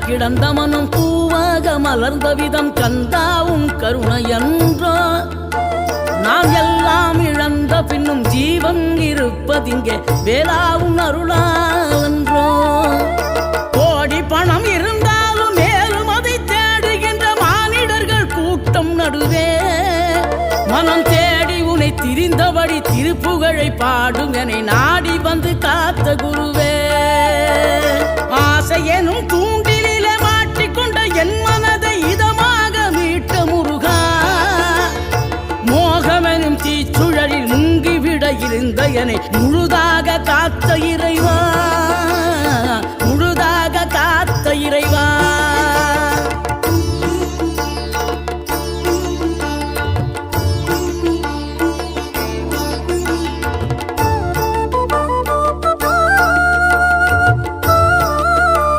கிடந்த மனம் பூவாக மலர்ந்த விதம் கந்தாவும் கருணையன்றோ நாம் எல்லாம் இழந்த பின்னும் ஜீவன் இருப்பதிங்கே வேளாவும் அருளான்றோ கோடி பணம் இருந்தாலும் மேலும் அதை தேடுகின்ற மானிடர்கள் கூட்டம் நடுவே மனம் தேடி உனை திரிந்தபடி திருப்புகழை பாடும் என நாடி வந்து காத்த குருவே ஆசை எனும் தூண்டிலே மாட்டிக்கொண்ட என் மனதை இதமாக மீட்ட முருகா மோகமெனும் தீச்சுழலில் முங்கிவிட இருந்த என்னை முழு